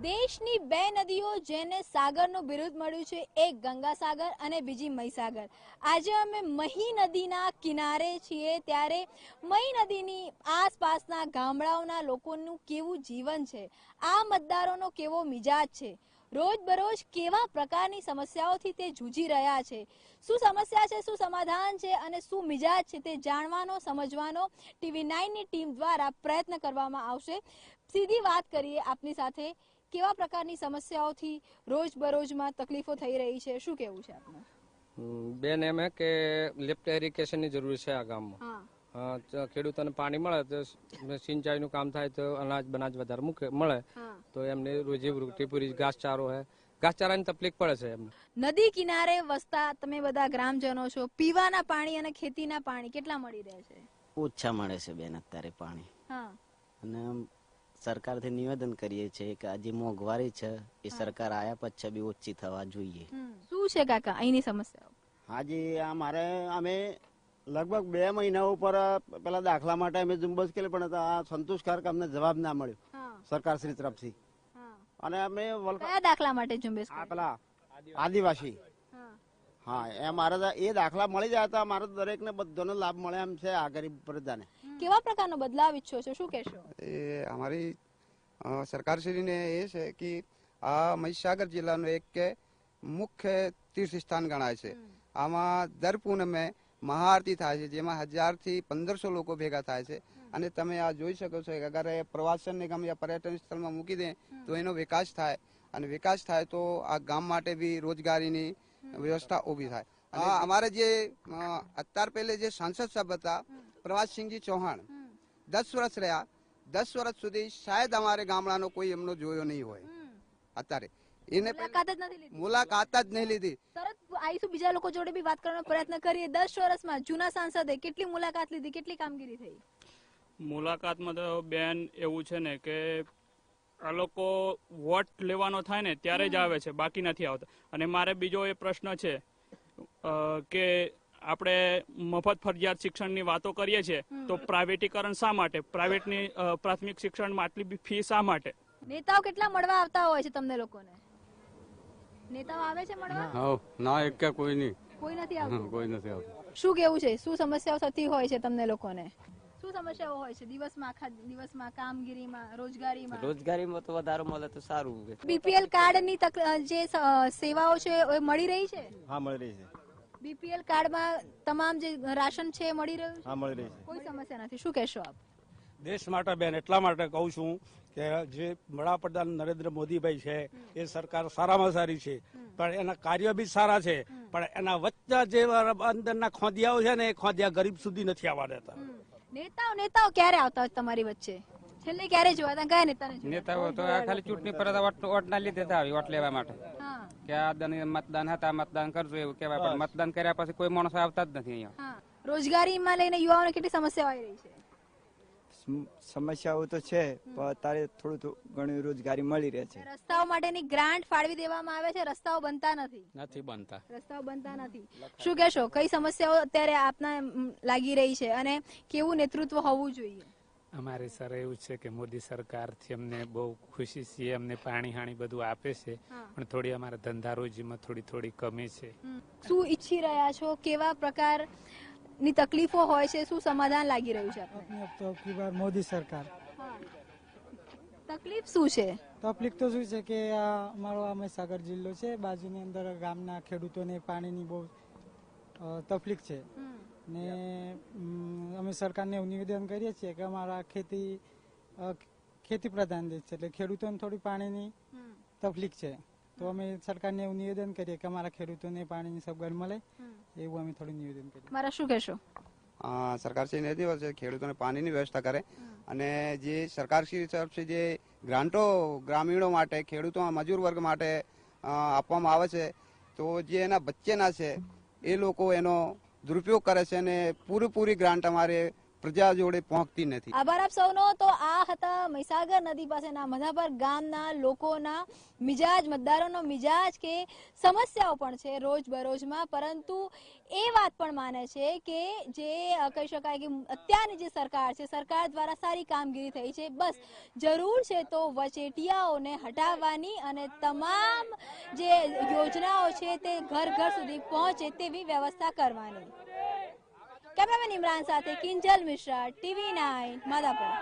દેશની બે નદીઓ જેને સાગરનું બિરુદ મળ્યું છે, એક ગંગાસાગર અને બીજી મહીસાગર. આજે અમે મહી નદીના કિનારે છીએ, ત્યારે મહી નદીની આસપાસના ગામડાઓના લોકોનું કેવું જીવન છે, આ મતદારોનો કેવો મિજાજ છે, રોજબરોજ કેવા પ્રકારની સમસ્યાઓથી તે જૂજી રહ્યા છે, શું સમસ્યા છે, શું સમાધાન છે અને શું મિજાજ છે, તે જાણવાનો સમજવાનો TV9ની ટીમ દ્વારા પ્રયત્ન કરવામાં આવશે. સીધી વાત કરીએ આપની સાથે, કેવા પ્રકારની સમસ્યાઓથી રોજબરોજમાં તકલીફો થઈ રહી છે, શું કેવું છે આપનું? બેન એમ હે કે લિફ્ટ ઇરિગેશનની જરૂર છે આ ગામમાં. ખેડૂતોને પાણી મળે તો સિંચાઈનું કામ થાય, તો અનાજ બનાજ વધારે મળે તો એમને રોજીરોટી પૂરી. ઘાસચારો હે, ઘાસચારાની તકલીફ પડે છે એમને. નદી કિનારે વસતા તમે બધા ગ્રામજનો છો, પીવાના પાણી અને ખેતીના પાણી કેટલા મળી રહે છે? ઓછા મળે છે બેન અત્યારે પાણી. અને સરકારથી નિવેદન કરીએ છીએ કે આ જે મોંઘવારી છે એ સરકાર આયા પછી બી ઓછી થવા જોઈએ. શું છે કાકા અહીંની સમસ્યાઓ? હાજી, અમે લગભગ 2 મહિના ઉપર પેલા દાખલા માટે અમે ઝુંબેશ કરી, પણ આ સંતોષકારક અમને જવાબ ના મળ્યો સરકાર શ્રી તરફથી. અને અમે કયા દાખલા માટે ઝુંબેશ કરી? પેલા આદિવાસી, હા, એ મારે એ દાખલા મળી જાય તો અમારે દરેકને બધાનો લાભ મળે એમ છે. આ ગરીબ પ્રજાને કેવા પ્રકારનો બદલાવ ઈચ્છો છો, શું કહેશો? એ અમારી સરકારશ્રીને એ છે કે આ મહીસાગર જિલ્લાનું એક મુખ્ય તીર્થ સ્થાન ગણાય છે. આમાં દર પૂનમે મહાઆરતી થાય છે, જેમાં 1000 થી 1500 લોકો ભેગા થાય છે. અને તમે આ જોઈ શકો છો કે અગર પ્રવાસન નિગમ યા પર્યટન સ્થળમાં મૂકી દે તો એનો વિકાસ થાય, અને વિકાસ થાય તો આ ગામ માટે બી રોજગારીની વ્યવસ્થા ઊભી થાય. અમારે જે અત્યાર પહેલે જે સાંસદ સાહેબ હતા પ્રભાતસિંહજી ચૌહાણ, 10 વર્ષ રહ્યા. 10 વર્ષ સુધી શાયદ અમારે ગામડાનો કોઈ એમનો જોયો નહીં હોય. અત્યારે એને મુલાકાત જ નહીં લીધી. તરત આવીશું, બીજા લોકો જોડે બી વાત કરવાનો પ્રયત્ન કરીએ. 10 વર્ષમાં જૂના સાંસદે કેટલી મુલાકાત લીધી, કેટલી કામગીરી થઈ? મુલાકાતમાં તો બેન એવું છે ને કે આ લોકો વોટ લેવાનો થાય ને ત્યારે જ આવે છે, બાકી નથી આવતા. અને મારે બીજો એ પ્રશ્ન છે કે આપણે મફત ફરજિયાત શિક્ષણની વાતો કરીએ છીએ, તો પ્રાઇવેટીકરણ શા માટે? પ્રાઇવેટની પ્રાથમિક શિક્ષણમાં આટલી ફી શા માટે? નેતાઓ કેટલા મળવા આવતા હોય છે તમને લોકોને? નેતાઓ આવે છે મળવા? ના, એક કે કોઈ નહીં. કોઈ નથી આવતું? કોઈ નથી આવતું. શું કેવું છે, શું સમસ્યાઓ થતી હોય છે તમને લોકોને? શું સમસ્યાઓ હોય છે દિવસમાં, આખા દિવસમાં, કામગીરીમાં, રોજગારીમાં? રોજગારીમાં તો વધારે મળે તો સારું. બીપીએલ કાર્ડની જે સેવાઓ છે એ મળી રહી છે? હા, મળી રહી છે. બીપીએલ કાર્ડમાં તમામ જે રાશન છે એ મળી રહ્યું છે? હા, મળી રહી છે. કોઈ સમસ્યા નથી. શું કહેશો આપ? દેશ માટે બેન એટલા માટે કહું છું કે જે વડાપ્રધાન નરેન્દ્ર મોદીભાઈ છે એ સરકાર સારામાં સારી છે, પણ એના કાર્ય બી સારા છે, પણ એના વચ્ચે જે અંદરના ખોદિયાઓ છે ને એ ખોદિયા ગરીબ સુધી નથી આવવા દેતા. નેતાઓ ક્યારે આવતા હોય તમારી વચ્ચે? છેલ્લે ક્યારે જોયા હતા? કયા નેતાને? નેતાઓ તો ખાલી ચૂંટણી પર વોટ ના લીધે આવે, વોટ લેવા માટે કે આ મતદાન હતા, મતદાન કરજો એવું કહેવાય, પણ મતદાન કર્યા પછી કોઈ માણસો આવતા જ નથી અહીંયા. રોજગારીમાં લઈને યુવાઓને કેટલી સમસ્યાઓ આવી રહી છે? સમસ્યાઓ તો છે, પણ અત્યારે થોડું ઘણી રોજગારી મળી રહે છે. રસ્તાઓ માટેની ગ્રાન્ટ ફાળવી દેવામાં આવે છે, રસ્તાઓ બનતા નથી બનતા. રસ્તાઓ બનતા નથી. શું કહેશો, કઈ સમસ્યાઓ અત્યારે આપના લાગી રહી છે અને કેવું નેતૃત્વ હોવું જોઈએ? અમારે સર એવું છે કે મોદી સરકારથી અમને બહુ ખુશી છે, અમને પાણી હાણી બધું આપે છે, પણ થોડી અમારા ધંધા રોજીમાં થોડી કમી છે. શું ઈચ્છી રહ્યા છો, કેવા પ્રકાર ની તકલીફો હોય છે, શું સમાધાન લાગી રહ્યું છે આપને? મોદી સરકાર. તકલીફ શું છે? તકલીફ તો શું છે કે અમારો આ મહીસાગર જિલ્લો છે, બાજુની અંદર ગામના ખેડૂતોને પાણીની બહુ તકલીફ છે ને અમે સરકારને એવું નિવેદન કરીએ છીએ કે અમારા ખેતી પ્રધાન દેશ છે, એટલે ખેડૂતોને થોડી પાણીની તકલીફ છે, તો અમે સરકારને એવું નિવેદન કરીએ કે અમારા ખેડૂતોને પાણીની સગવડ મળે, એવું અમે થોડું નિવેદન કરીએ. મારા શું કહેશો? સરકારશ્રીને દિવસ છે ખેડૂતોને પાણીની વ્યવસ્થા કરે, અને જે સરકારશ્રી તરફથી જે ગ્રાન્ટો ગ્રામીણો માટે, ખેડૂતો, મજૂર વર્ગ માટે આપવામાં આવે છે, તો જે એના બચ્ચેના છે એ લોકો એનો દુરુપયોગ કરે છે, અને પૂરી ગ્રાન્ટ અમારે પ્રજા જોડે પહોંચતી નથી. આભાર આપ સૌનો. તો આ હતા મહીસાગર નદી પાસેના મધાપર ગામના લોકોના મિજાજ, મતદારોનો મિજાજ કે સમસ્યાઓ પણ છે રોજ બરોજમાં, પરંતુ એ વાત પણ માને છે કે જે કહી શકાય કે અત્યારની જે સરકાર છે, સરકાર દ્વારા સારી કામગીરી થઈ છે. બસ જરૂર છે તો વચેટિયાઓને હટાવવાની અને તમામ જે યોજનાઓ છે તે ઘર ઘર સુધી પહોંચે તેવી વ્યવસ્થા કરવાની. કેમેરામેન ઇમરાન સાથે કિંજલ મિશ્રા, TV9 માધાપર.